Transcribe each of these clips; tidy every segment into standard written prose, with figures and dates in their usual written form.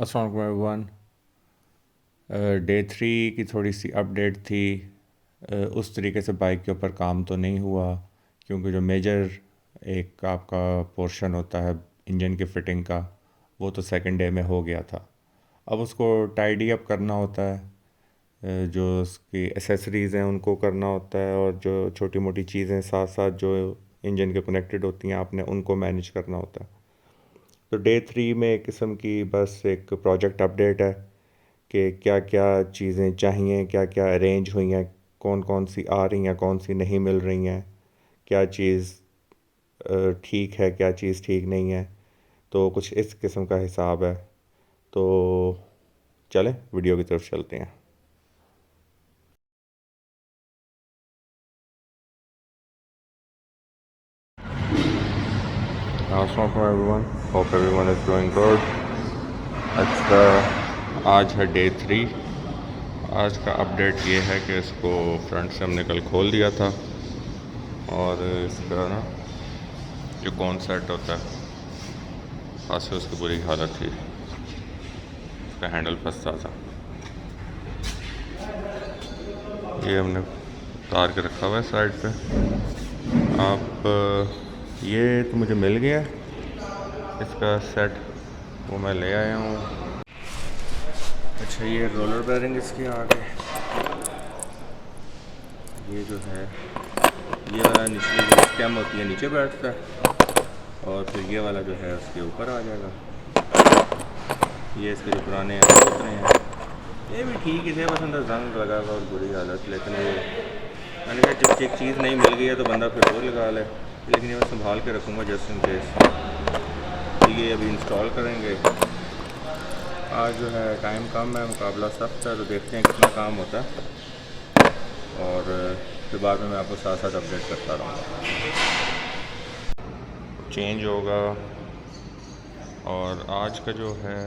अस्सलाम वालेकुम everyone. Day 3 की थोड़ी सी अपडेट थी। उस तरीके से बाइक के ऊपर काम तो नहीं हुआ, क्योंकि जो मेजर एक आपका पोर्शन होता है इंजन की फ़िटिंग का, वो तो सेकंड डे में हो गया था। अब उसको टाइडी अप करना होता है, जो उसकी एसेसरीज़ हैं उनको करना होता है, और जो छोटी मोटी चीज़ें साथ साथ जो इंजन के कनेक्टेड होती हैं आपने उनको मैनेज करना होता है। तो डे 3 में एक किस्म की बस एक प्रोजेक्ट अपडेट है कि क्या क्या चीज़ें चाहिए, क्या क्या अरेंज हुई हैं, कौन कौन सी आ रही हैं, कौन सी नहीं मिल रही हैं, क्या चीज़ ठीक है, क्या चीज़ ठीक नहीं है। तो कुछ इस किस्म का हिसाब है। तो चलें वीडियो की तरफ चलते हैं। अस्सलाम वालेकुम everyone, hope everyone is doing good. अच्छा, आज है डे 3। आज का अपडेट ये है कि इसको फ्रंट से हमने कल खोल दिया था, और इसका ना जो कौन सेट होता है खास से उसकी बुरी हालत थी, इसका हैंडल फंसता था। ये हमने उतार के रखा हुआ है साइड पे। आप ये तो मुझे मिल गया इसका सेट, वो मैं ले आया हूँ। अच्छा, ये रोलर बेयरिंग इसके आगे, ये जो है ये वाला निचली जो स्टेम होती है नीचे बैठता है, और फिर ये वाला जो है उसके ऊपर आ जाएगा। ये इसके जो पुराने हैं वो उतरे हैं, ये भी ठीक ही थे, बस अंदर जंग लगा हुआ और बुरी हालत। लेकिन वो मैंने कहा जब एक चीज़ नहीं मिल गई है तो बंदा फिर वो लगा ले, लेकिन ये मैं संभाल के रखूँगा जस्ट इन केस। ये अभी इंस्टॉल करेंगे। आज जो है टाइम कम है, मुकाबला सख्त है, तो देखते हैं कितना काम होता है, और फिर बाद में मैं आपको साथ साथ अपडेट करता रहूँगा। चेंज होगा, और आज का जो है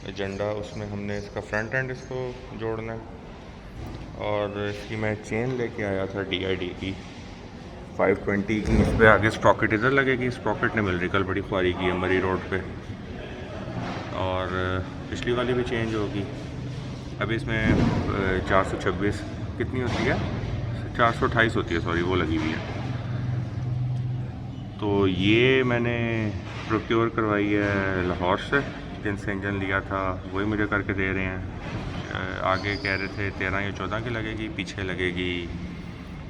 एजेंडा, उसमें हमने इसका फ्रंट एंड इसको जोड़ना है, और इसकी मैं चेन लेके आया था DID की 520 की। इस पर आगे स्प्रॉकेट इधर लगेगी, स्प्रॉकेट नहीं मिल रही, कल बड़ी ख्वारी की है मरी रोड पे, और पिछली वाली भी चेंज होगी। अभी इसमें 426 कितनी होती है, 428 होती है, सॉरी, वो लगी हुई है। तो ये मैंने प्रोक्योर करवाई है लाहौर से, जिनसे इंजन लिया था वही मुझे करके दे रहे हैं। आगे कह रहे थे 13 या 14 की लगेगी, पीछे लगेगी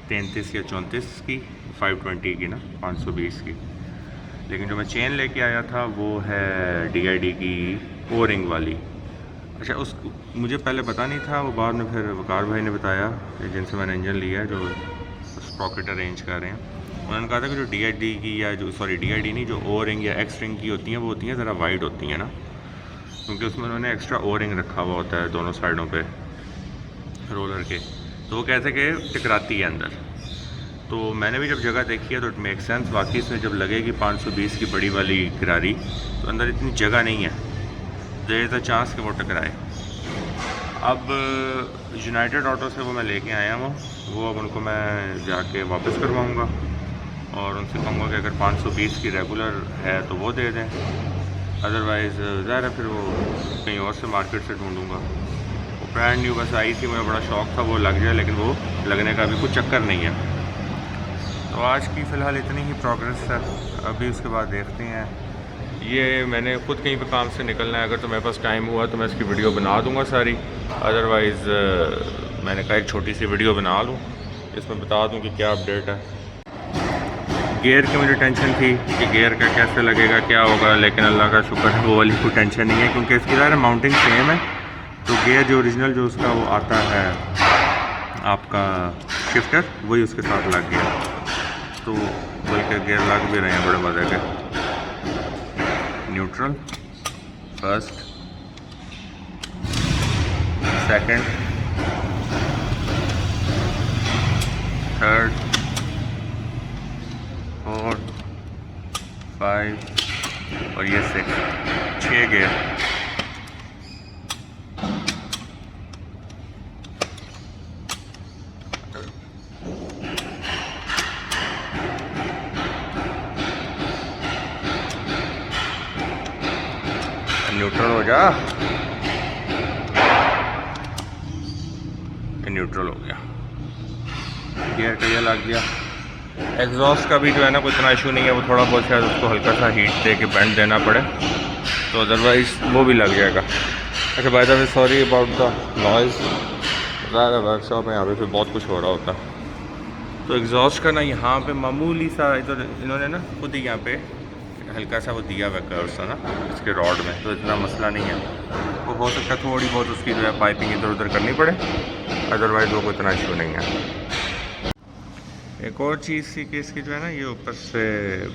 33 या 34 की, 520 की ना, 520 की। लेकिन जो मैं चेन लेके आया था वो है DID की ओ रिंग वाली। अच्छा, उस मुझे पहले पता नहीं था, वो बाद में फिर वकार भाई ने बताया, जिनसे मैंने इंजन लिया है, जो स्प्रॉकेट अरेंज कर रहे हैं, उन्होंने कहा था कि जो DID की, या जो सॉरी DID नहीं, जो ओ रिंग या एक्स रिंग की होती हैं, वो होती हैं ज़रा वाइड होती हैं ना, क्योंकि उसमें उन्होंने एक्स्ट्रा ओ रिंग रखा हुआ होता है दोनों साइडों पे रोलर के, तो वो कहते कि टकराती है अंदर। तो मैंने भी जब जगह देखी है तो इट मेक सेंस, वाकई इसमें जब लगेगी 520 की बड़ी वाली किरारी, तो अंदर इतनी जगह नहीं है, देयर इज़ अ चांस कि वो टकराए। अब यूनाइटेड ऑटो से वो मैं लेके आया हूँ, वो अब उनको मैं जाके वापस करवाऊँगा, और उनसे कहूँगा कि अगर 520 की रेगुलर है तो वो दे दें, अदरवाइज़ ज़ाहिर है फिर वो कहीं और से मार्केट से ढूंढूँगा। वो ब्रांड न्यू बस आई थी, मुझे बड़ा शौक़ था वो लग जाए, लेकिन वो लगने का अभी कुछ चक्कर नहीं है। तो आज की फ़िलहाल इतनी ही प्रोग्रेस है, अभी उसके बाद देखते हैं। ये मैंने ख़ुद कहीं पे काम से निकलना है, अगर तो मेरे पास टाइम हुआ तो मैं इसकी वीडियो बना दूँगा सारी, अदरवाइज़ मैंने कहा एक छोटी सी वीडियो बना लूँ, इसमें बता दूँ कि क्या अपडेट है। गियर की मुझे टेंशन थी कि गियर का कैसे लगेगा, क्या होगा, लेकिन अल्लाह का शुक्र है वो वाली कोई टेंशन नहीं है, क्योंकि इसकी ज़रा माउंटिंग सेम है। तो गियर जो ओरिजिनल जो उसका वो आता है आपका शिफ्टर, वही उसके साथ लग गया, तो बल्कि गियर लग भी रहे हैं बड़े मज़े के। न्यूट्रल, फर्स्ट, सेकंड, थर्ड, 4, 5 और ये 6 गियर। न्यूट्रल हो जा, ये न्यूट्रल हो गया, गियर का ये लग गया। एग्जॉस्ट का भी जो है ना कोई इतना इशू नहीं है, वो थोड़ा बहुत शायद उसको हल्का सा हीट दे के बैंड देना पड़े, तो अदरवाइज़ वो भी लग जाएगा। अच्छा by the way sorry about the noise, workshop है यहाँ पे फिर बहुत कुछ हो रहा होता। तो एग्जॉस्ट का ना यहाँ पे मामूली सा इधर इन्होंने ना खुद ही यहाँ पे हल्का सा वो दिया हुआ कर्व सा ना इसके रॉड में, तो इतना मसला नहीं है। वो हो सकता है थोड़ी बहुत उसकी जो है पाइपिंग इधर उधर करनी पड़े, अदरवाइज़ वो कोई इतना इशू नहीं है। एक और चीज़ थी कि इसकी जो है ना ये ऊपर से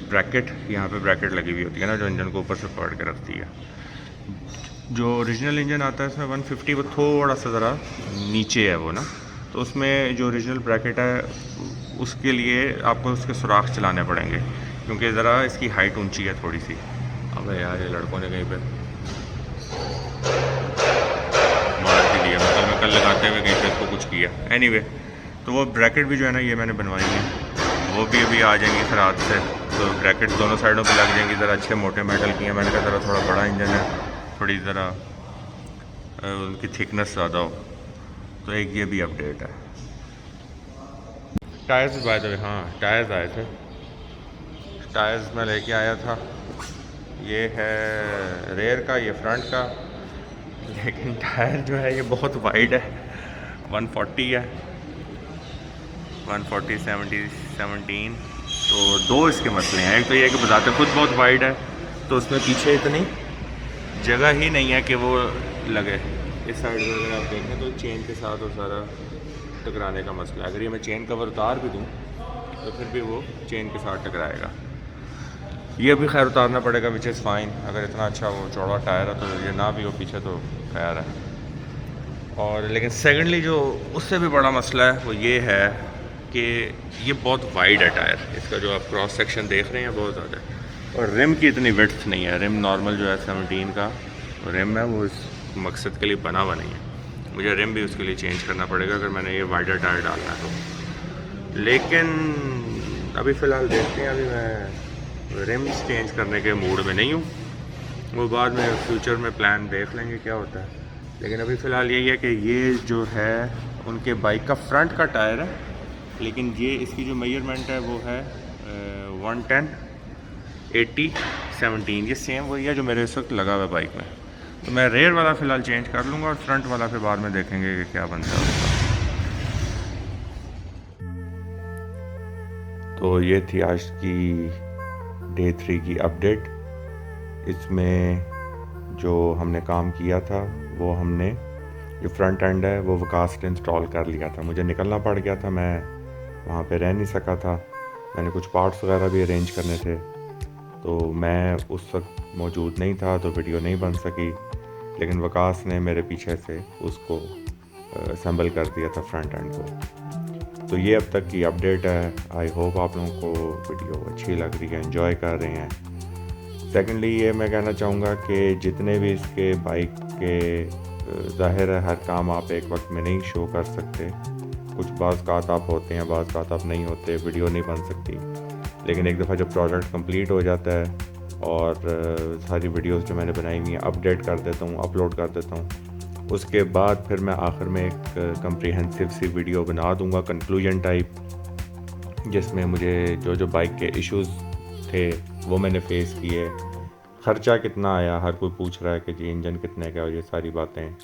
ब्रैकेट, यहाँ पे ब्रैकेट लगी हुई होती है ना जो इंजन को ऊपर से पकड़ के रखती है। जो ओरिजिनल इंजन आता है इसमें 150 वो थोड़ा सा ज़रा नीचे है वो ना, तो उसमें जो ओरिजिनल ब्रैकेट है उसके लिए आपको उसके सुराख चलाने पड़ेंगे, क्योंकि ज़रा इसकी हाइट ऊंची है थोड़ी सी। अब यार ये लड़कों ने कहीं पे मार भी दिया, मतलब मैं कल लगाते हुए कहीं पे इसको कुछ किया। एनीवे तो वो ब्रैकेट भी जो है ना ये मैंने बनवाई है, वो भी अभी आ जाएंगी फिर हाथ से। तो ब्रैकेट दोनों साइडों पे लग जाएंगी, ज़रा अच्छे मोटे मेटल की हैं। मैंने कहा ज़रा थोड़ा बड़ा इंजन है, थोड़ी ज़रा उनकी थिकनेस ज़्यादा हो, तो एक ये भी अपडेट है। टायर्स बाय द वे, हाँ टायर्स आए थे, टायर्स मैं लेके आया था। ये है रेयर का, ये फ्रंट का, लेकिन टायर जो है ये बहुत वाइड है, 140 है, 140 70 17। तो दो इसके मसले हैं। एक तो ये है कि बताते खुद बहुत वाइड है, तो उसमें पीछे इतनी जगह ही नहीं है कि वो लगे। इस साइड में अगर आप देखें तो चेन के साथ और सारा टकराने का मसला है। अगर ये मैं चेन कवर उतार भी दूँ तो फिर भी वो चेन के साथ टकराएगा। ये भी खैर उतारना पड़ेगा, विच इज़ फाइन। अगर इतना अच्छा वो चौड़ा टायर है तो ये ना भी हो पीछे तो खैर है। और लेकिन सेकेंडली जो उससे भी बड़ा मसला है वो ये है कि ये बहुत वाइड है टायर, इसका जो आप क्रॉस सेक्शन देख रहे हैं बहुत ज़्यादा है, और रिम की इतनी विड्थ नहीं है। रिम नॉर्मल जो है 17 का रिम है, वो इस मकसद के लिए बना हुआ नहीं है। मुझे रिम भी उसके लिए चेंज करना पड़ेगा अगर मैंने ये वाइडर टायर डालना है तो। लेकिन अभी फ़िलहाल देखते हैं, अभी मैं रिम्स चेंज करने के मूड में नहीं हूँ, वो बाद में फ्यूचर में प्लान देख लेंगे क्या होता है। लेकिन अभी फ़िलहाल यही है कि ये जो है उनके बाइक का फ्रंट का टायर है, लेकिन ये इसकी जो मेजरमेंट है वो है 110 80 17, ये सेम वही है जो मेरे इस वक्त लगा हुआ है बाइक में। तो मैं रेयर वाला फ़िलहाल चेंज कर लूँगा और फ्रंट वाला फिर बाद में देखेंगे कि क्या बनता है उसका। तो ये थी आज की डे 3 की अपडेट। इसमें जो हमने काम किया था वो हमने जो फ्रंट एंड है वो वकास ने इंस्टॉल कर लिया था। मुझे निकलना पड़ गया था, मैं वहाँ पे रह नहीं सका था, मैंने कुछ पार्ट्स वगैरह भी अरेंज करने थे, तो मैं उस वक्त मौजूद नहीं था, तो वीडियो नहीं बन सकी। लेकिन वकास ने मेरे पीछे से उसको असेंबल कर दिया था फ्रंट एंड को। तो ये अब तक की अपडेट है। आई होप आप लोगों को वीडियो अच्छी लग रही है, एंजॉय कर रहे हैं। सेकेंडली ये मैं कहना चाहूँगा कि जितने भी इसके बाइक के ज़ाहिर है हर काम आप एक वक्त में नहीं शो कर सकते, कुछ बाज़ कात आप होते हैं, बाज़ कात आप नहीं होते, वीडियो नहीं बन सकती। लेकिन एक दफ़ा जब प्रोजेक्ट कंप्लीट हो जाता है और सारी वीडियोस जो मैंने बनाई हुई हैं अपडेट कर देता हूँ, अपलोड कर देता हूँ, उसके बाद फिर मैं आखिर में एक कम्प्रीहेंसिव सी वीडियो बना दूँगा कंक्लूजन टाइप, जिसमें मुझे जो बाइक के इश्यूज़ थे वो मैंने फ़ेस किए, ख़र्चा कितना आया, हर कोई पूछ रहा है कि जी इंजन कितने का, और ये सारी बातें।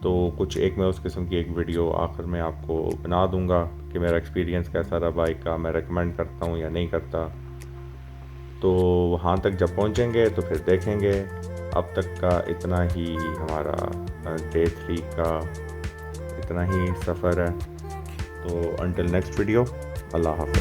तो कुछ एक मैं उस किस्म की एक वीडियो आखिर में आपको बना दूंगा कि मेरा एक्सपीरियंस कैसा रहा बाइक का, मैं रेकमेंड करता हूँ या नहीं करता। तो वहाँ तक जब पहुँचेंगे तो फिर देखेंगे। अब तक का इतना ही हमारा डे 3 का इतना ही सफ़र है। तो अंटिल नेक्स्ट वीडियो, अल्लाह हाफ़िज़।